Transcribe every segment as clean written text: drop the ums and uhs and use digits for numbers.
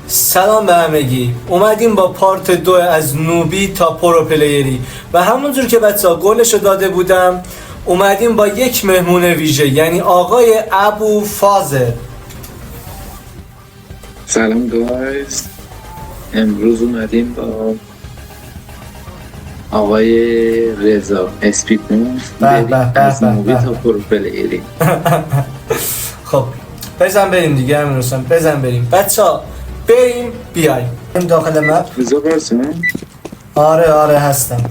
سلام به همگی. اومدیم با پارت 2 از نوبی تا پرو پلیری و همونجور که بچه‌ها قولشو داده بودم اومدیم با یک مهمون ویژه، یعنی آقای ابو فاضل. سلام گایز، امروز اومدیم با آقای رضا اسپیکون از نوبی تا پرو پلیری. خب بزن بریم دیگه، همین رسن بزن بریم بچه‌ها، بریم بیایم داخل مپ. رضا برسون؟ آره هستم.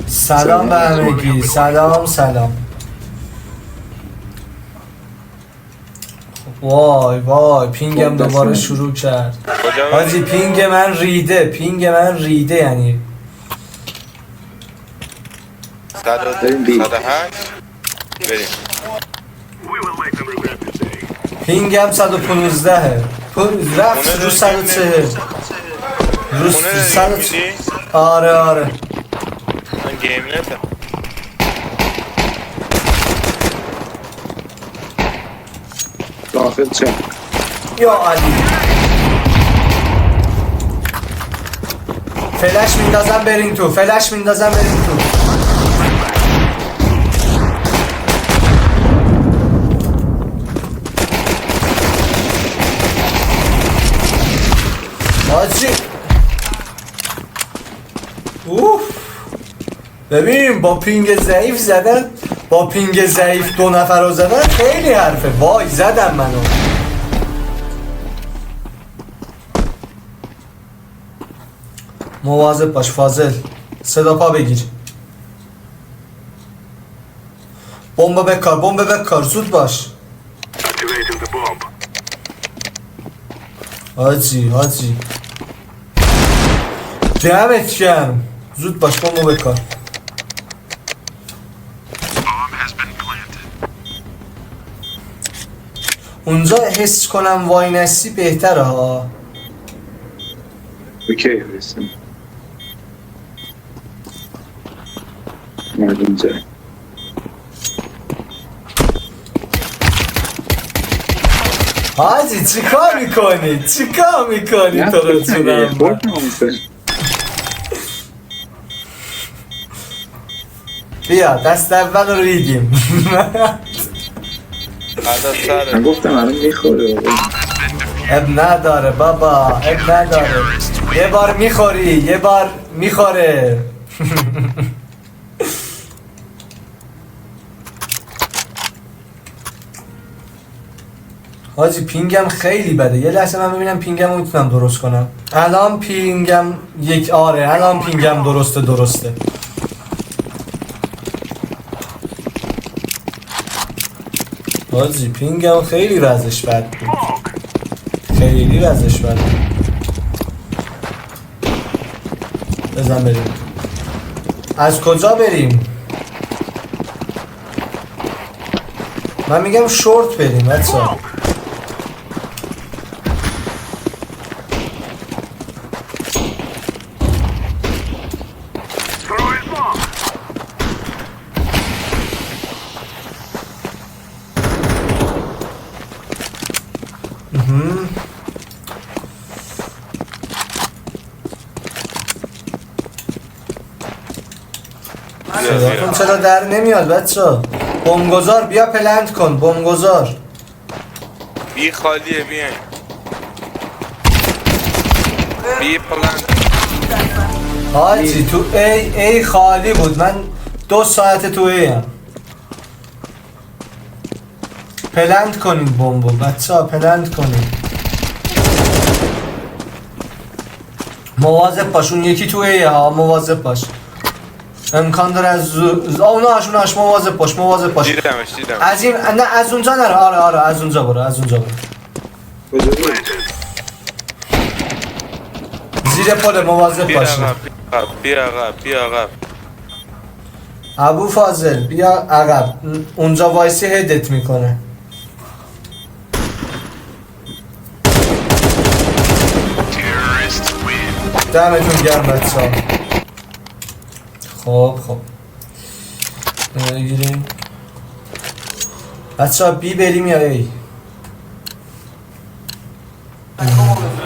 سلام به همگی. سلام. وای پینگم دوباره شروع کرد. حاجی پینگ من ریده یعنی 108 بریم. پینگم 115 رفت رو 140 رو 140. آره من گیم نتم. داخل چه؟ یا علی فلش میندازم بریم تو. حاجی اوف، ببین با پینگ ضعیف زدن، با پینگ ضعیف 2 نفر رو زدن خیلی حرفه. وای زدم منو. مواظب باش فاضل، صدا پا بگیر. بمب بکار زود باش. حاجی دمت گرم، زود باش بمب بکار. اونجا حس کنم وای نسی بهتره ها. اوکی برسون مردم جای حاجی چیکار میکنی تو رو چونم. بیا دست اول رو ریدیم. من گفتم الان میخوره. اب نداره بابا، یه بار میخوره. حاجی پینگم خیلی بده. یه لحظه من ببینم پینگم رو میتونم درست کنم. الان پینگم درسته. حاجی پینگم خیلی وضعش بد بود. بزن بریم. از کجا بریم؟ من میگم شورت بریم بچه‌ها. صداتون چرا در نمیاد بچه‌ها؟ بمبگذار بیا پلنت کن. بمبگذار بی خالیه، بیاین بی پلنت. حاجی تو ای خالی بود. من 2 ساعت تو ام. پلنت کنین بمبو بچه‌ها، پلنت کنین. مواظب باش، اون یکی تو ایه ها، مواظب باش. امکان داره از اوناش مواظب باش. دیدمش. از این نه، از اونجا نره. آره از اونجا برو. زیر پل مواظب باش. بیا عقب. ابو فاضل بیا عقب. اونجا وایسی هدت میکنه. دمتون گرم بچه‌ها. خب بگیریم بچه‌ها. بی بریم یا ای؟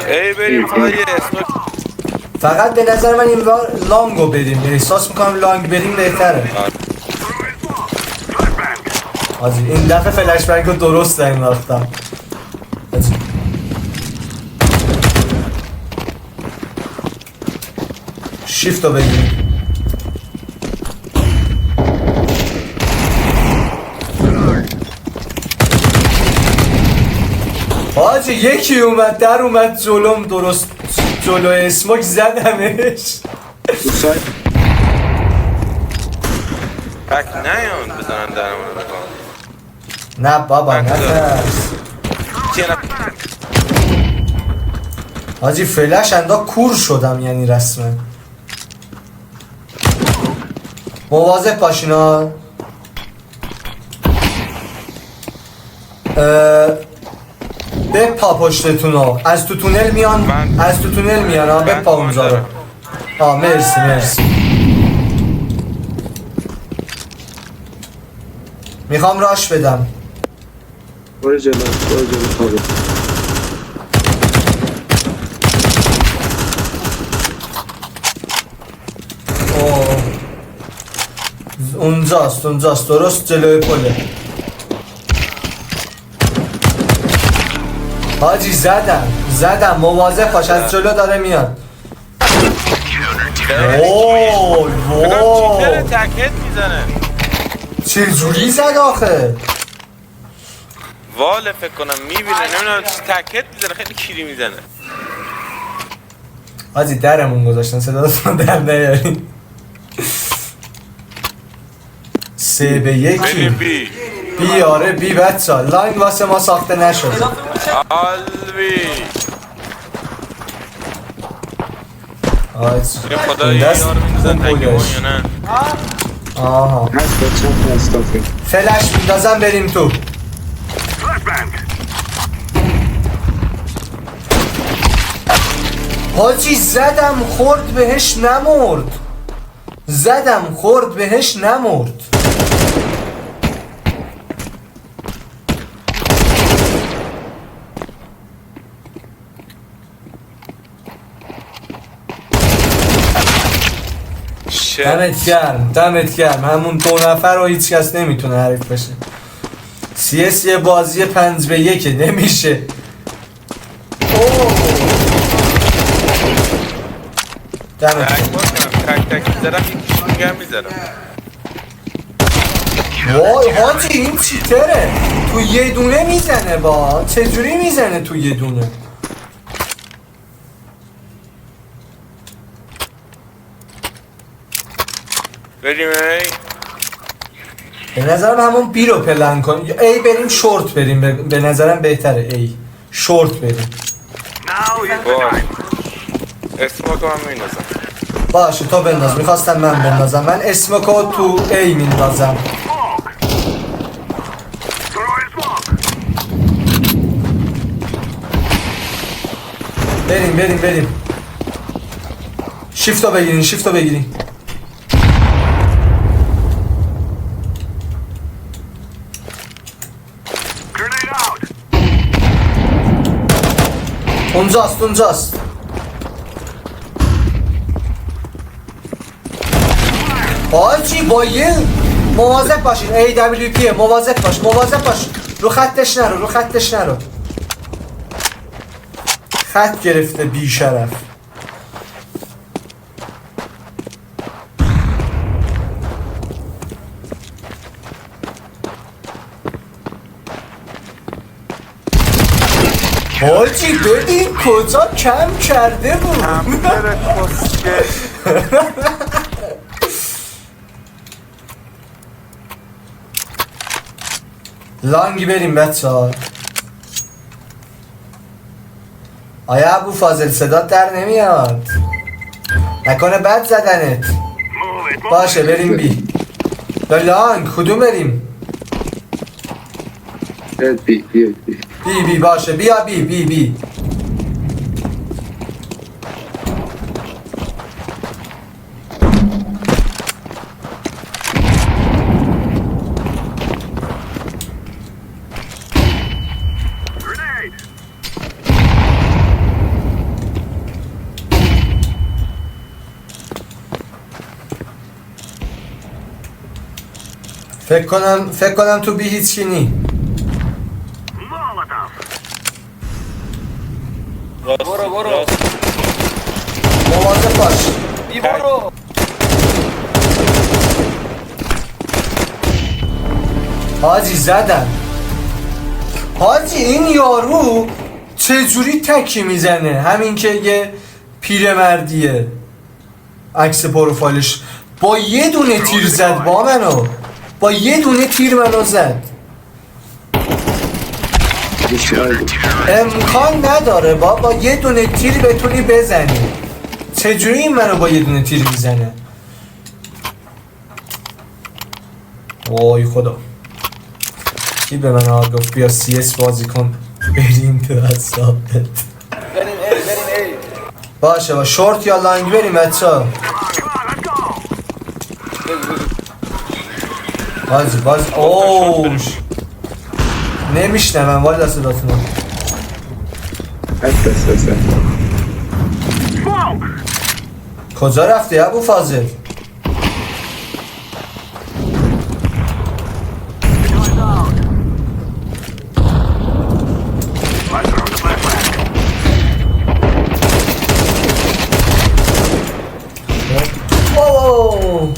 ای بریم فقط یه اسمک. فقط به نظر من این بار لانگو بریم، احساس میکنم لانگ بریم بهتره. آجی این دفعه فلش بنگ رو درست انداختم. آجی شیفت رو بگیریم. آجی یکی اومد در اومد جلوم، درست جلو اسموک زدمش. پک نیان بزنن درمون رو بکنم. نه بابا نترس. آجی فلش اندا کور شدم یعنی رسما. مواظب باشینا. بپا پشتتونو، از تو تونل میان، از تو تونل میان ها، بپا اونجا رو. مرسی مرسی. میخوام راش بدم. برو جلو خوابه. اونجاست درست جلوی پله. حاجی زدم مواظب باش، از جلو داره میاد. اوه چیزه تکت میزنه. چه جوری زد آخه؟ واله فکر کنم میبینه، نمیدونم تکت میزنه، خیلی کیری میزنه. حاجی درمون گذاشتن، صدا دستان در نیاریم. 3-1 بی آره بی بچه ها لاین واسه ما ساخته نشد. آلوی این دست خوب بودش. آها فلش میندازم بریم تو. حاجی زدم خورد بهش نمرد. دمت گرم همون 2 نفر رو هیچ کس نمیتونه حریف بشه. CS یه بازی 5-1 نمیشه. دمت وای حاجی این چیتره، تو یه دونه میزنه. با چجوری میزنه تو یه دونه؟ بریم ای به نظرم همون بی رو پلن کن. ای بریم شورت بریم، به نظرم بهتره ای شورت بریم. اسموکو من میندازم. باشه تو بنداز، میخواستم من بندازم. من اسموکو تو ای میندازم. بریم شیفتو بگیرین. اونجاست. آجی با یه مواظب باشین. AWP مواظب باش. رو خطش نرو. خط گرفته بی شرف. حاجی ببین کجا کم کرده بود. لانگی بریم بچه ها. آیا ابو فاضل صدات در نمیاد؟ نکنه بد زدنت. باشه بریم بی. لانگ کدوم بریم؟ بی باشه بیا بی. فکر کنم تو بی هیچی نی. برو مواظب باش. برو. حاجی زدن. حاجی این یارو چجوری تکی میزنه؟ همین که یه پیرمردیه، عکس پروفایلش با یه دونه تیر زد با یه دونه تیر منو زد. امکان نداره با یه دونه تیر بتونی بزنی. چجوری این منو با یه دونه تیر میزنه؟ وای خدا، کی به من گفت بیا سی اس بازی کن بریم تو حسابت؟ بریم ای. باشه با شورت یا لانگ بریم بچه ها. باز اوش نمیشنم والا صداتونو. کجا رفتی ابو فاضل؟ اوه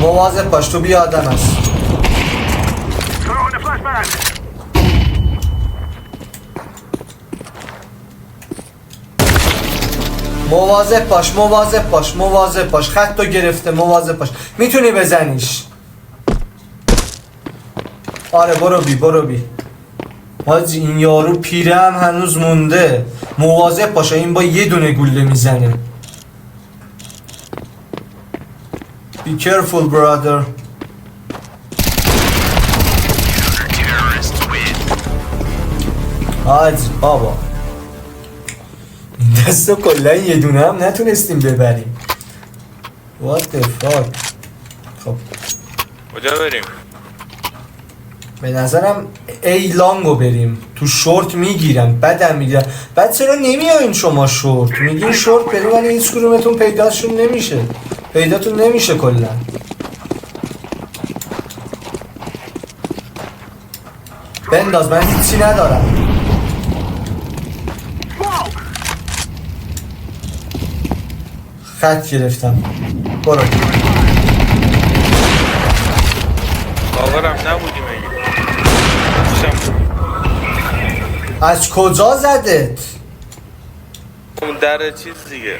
مواظب باش تو بی آدم هست. مواظب باش خط رو گرفته. مواظب باش میتونی بزنیش. آره برو بی. حاجی این یارو پیره هم هنوز مونده. مواظب باشه این با یه دونه گوله میزنه. Be careful brother. حاجی بابا این دستو کلن یه دونه هم نتونستیم ببریم. What the fuck. خب کجا بریم؟ به نظرم ای لانگو بریم. تو شورت میگیرم بدم میگیرم. بعد چرا نمیایین شما شورت؟ میگین شورت بریم ولی هیچ کدومتون پیداتون نمیشه کلا. بنداز من هیچی ندارم. خط گرفتم. برو. باورم نبودی مگه؟ از کجا زدت؟ اون در چیز دیگه.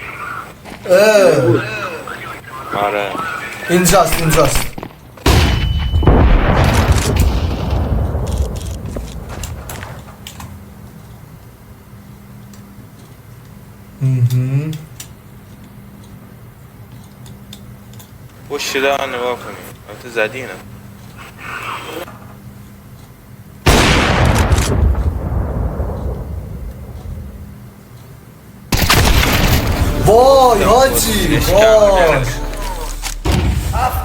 آره اینجاست. پشت دار نگاه کنیم. البته زدی اینم. وای حاجی وای.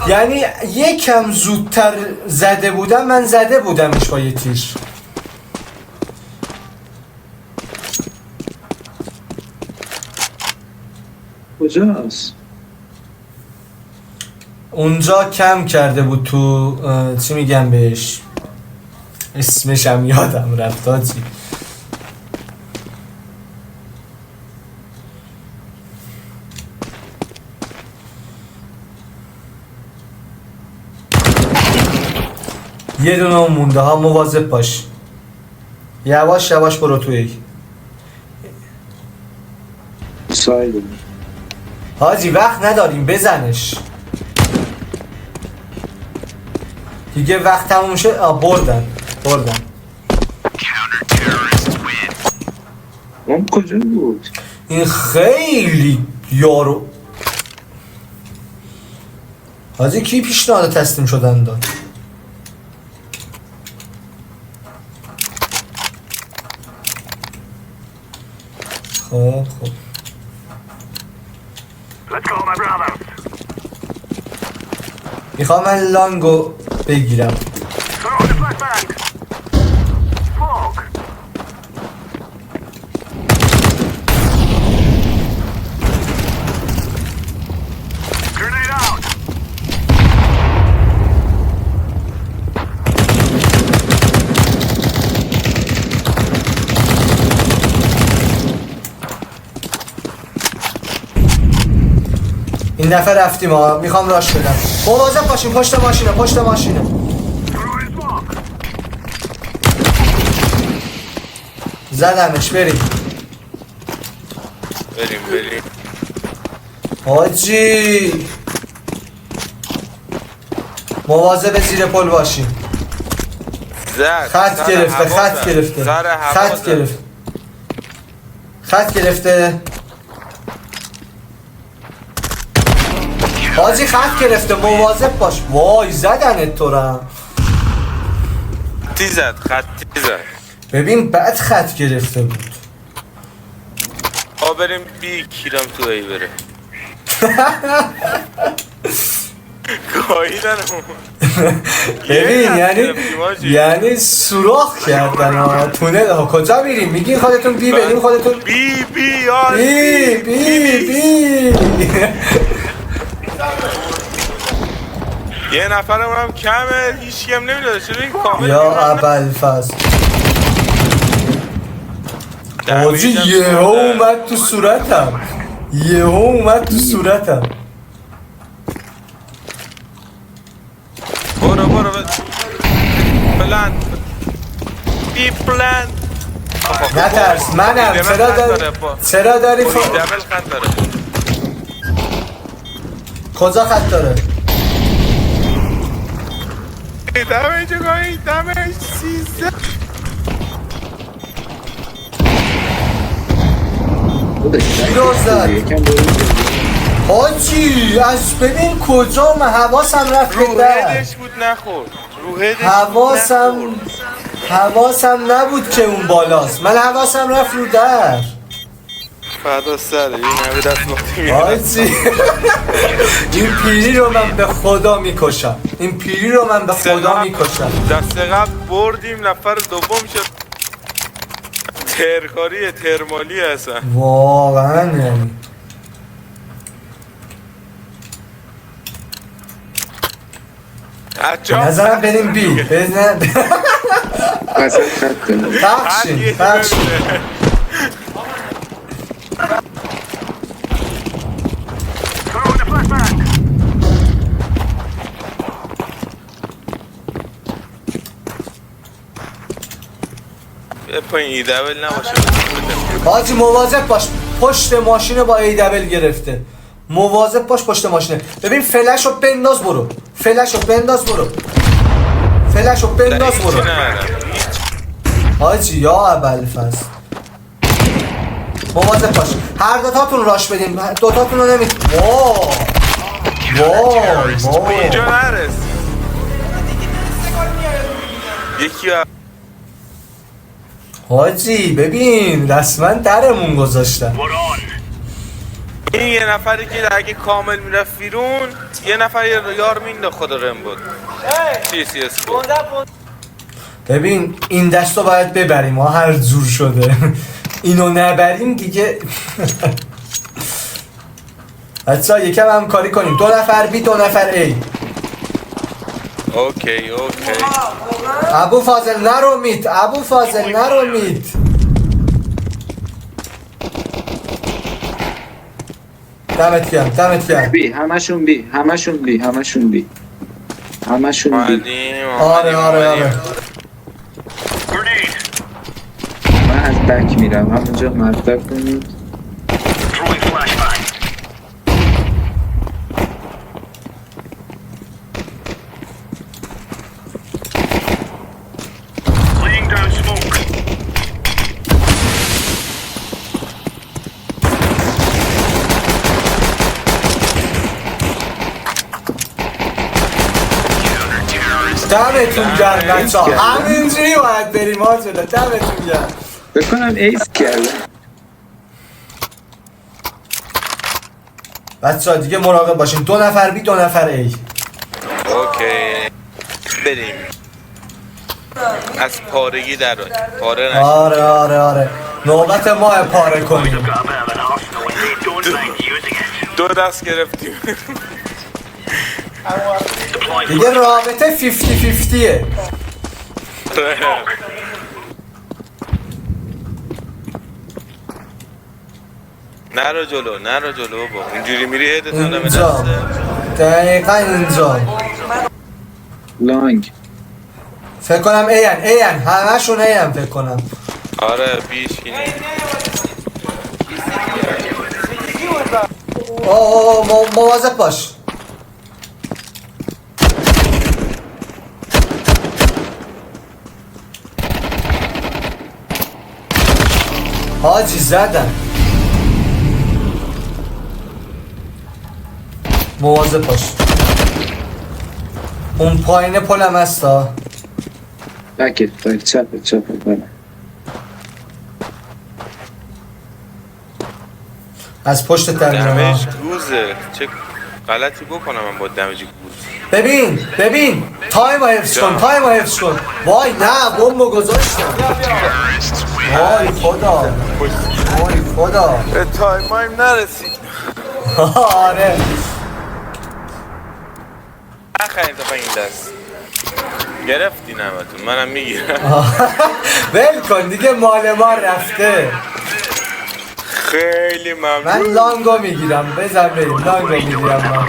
یعنی یکم زودتر زده بودم من زده بودمش با یه تیر. کجاست؟ اونجا کم کرده بود تو چی میگم بهش، اسمش هم یادم رفت حاجی. یه دونه مونده ها. مواظب باش. یواش برو توی. ساید حاجی وقت نداریم بزنش دیگه. وقت تموم شه. بردن. اون کجا بود؟ این خیلی یارو. حاجی کی پیشنهاد تسلیم شدن داد؟ خب میخوام من لانگو بگیرم. این دفعه رفتیم ها، میخوام راش بدم. مواظب باشین، پشت ماشینه، پشت ماشینه. زدمش، بریم حاجی. مواظب زیر پل باشین. خط گرفته، خط گرفته، خط گرفته، خط گرفته حاجی، خط گرفته، مواظب باش. وای زدنت تو را. خطی زد. ببین بعد خط گرفته بود. بریم بی کیرم تو ای بره. گاهیدن. ببین یعنی سوراخ کردن ها. تونل ها. کجا میریم؟ میگین خودتون بی بریم خودتون بی یه نفرم هم کمه، هیچی هم نمیداده. چرا این کامل یا ابوالفضل حاجی یهو اومد تو صورتم، یهو اومد تو صورتم. برو پلان بی پلان. نترس منم. چرا داری دبل خط داره. کجا خط داره؟ دمش 13. حاجی از ببین کجا من حواسم رفت به در. هدش بود نخورد. حواسم نبود که اون بالاست. من حواسم رفت رو در. فردا سر این همه دست نقطی میاد. حاجی این پیری رو من به خدا میکشم. دست قبل بردیم، نفر دوم شد. ترکاری ترمالی هستن واقعا. یعنی نظرم بریم بی بزن. اصلا خط دارم. بخشین پایین ای دبل نباشه. حاجی مواظب باش، پشت ماشینه با ای دبل گرفته. مواظب باش پشت ماشینه. ببین فلش رو بنداز برو. حاجی یا ابوالفضل مواظب باش. هر دوتاتون راش بدین. دوتاتون رو نمید. وای اینجا نرس. یکی حاجی ببین رسما درمون گذاشتن. این یه نفری که اگه کامل میرفت بیرون، یه نفر یار مینداخت. خدا رحم بود. سی اسکو. ببین این دستو باید ببریم. ما هر جور شده اینو نبریم دیگه. بچه‌ها یکم همکاری کنیم. 2 نفر بی 2 نفر ای. اوکی ابوالفضل نرو میت. دمت گرم. بی همشون بی. آره من از بک میرم همونجا مطلب کنید. دمتون گرم بچه‌ها. همینجوری باید بریم حاجی. دمتون گرم. بکنم ایس کرده. بچه‌ها دیگه مراقب باشین. 2 نفر بی 2 نفر ای. اوکی بریم. از پارگی در پاره نشد. آره نوبت ما پاره کنیم. 2 دست گرفتیم. دیگه رابطه 50-50ه. نرو جلو بابا، اینجوری میری هدتون به اینجا دسته. دقیقا اینجا لانگ فکر کنم این همشون این فکر کنم. آره بیشکی نیست. مواظب باش. حاجی زدن. مواظب باش. اون پایین پلم هستا. بک چپ بله. از پشت ترمینال. دمج گوزه، چه غلطی بکنم من با دمج گوز. ببین تایم حفظ کن. وای نه بمبو گذاشتم. وای خدا به تایمایم نرسید. آره نخرید تا این دست گرفتی نمتون، منم میگیرم. ول کن دیگه، مال ما رفته. خیلی ممنون. من لانگو میگیرم، بزن بریم. لانگو میگیرم من.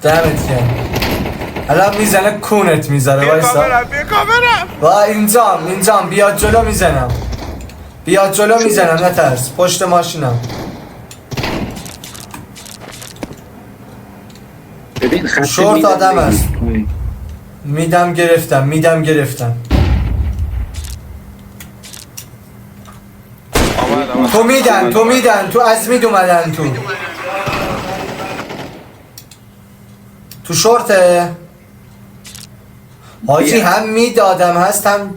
دمت گرم. الان میزنه کونت میذاره. بیا وایسا کامرم. و اینجام بیاد جلو میزنم نترس. پشت ماشینم. ببین خط شورت میدم آدم بگیر. است. میدم گرفتم. آمد. تو میدن تو از مید اومدن تو شورته. حاجی هم مید آدم هست هم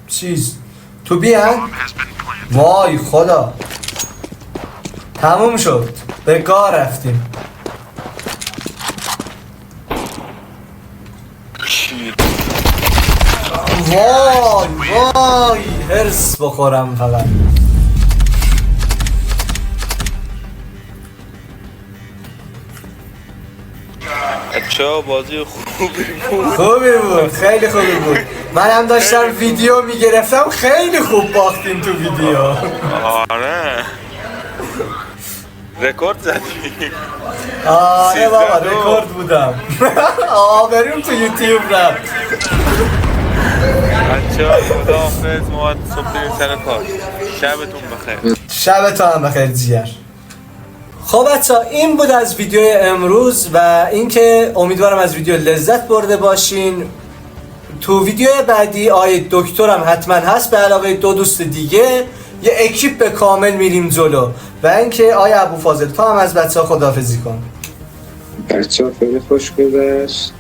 چیز تو بیان. وای خدا تموم شد، به کار رفتیم. وای هرس بخورم فقط. چه بازی خوبی بود، خیلی خوبی بود. منم داشتم ویدیو میگرفتم. خیلی خوب باختیم تو ویدیو. آره رکورد زدی. آره بابا رکورد بودم. بریم تو یوتیوب رفت. بچه‌ها خداحافظ، ما صبح بریم سر کار. شبتون بخیر. شبتون هم بخیر جیگر. خب بچه‌ها این بود از ویدیو امروز و اینکه امیدوارم از ویدیو لذت برده باشین. تو ویدیو بعدی آیه دکترم حتما هست به علاوه 2 دوست دیگه. یه اکیپ به کامل میریم جلو. و اینکه آیه ابوفاضل تو هم از بچه‌ها خداحافظی کن. بچه‌ها خیلی خوش گذشت.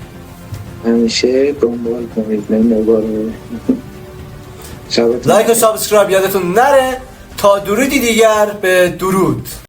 همیشه دنبال کنید نمواره. لایک و سابسکرایب یادتون نره. تا درودی دیگر به درود.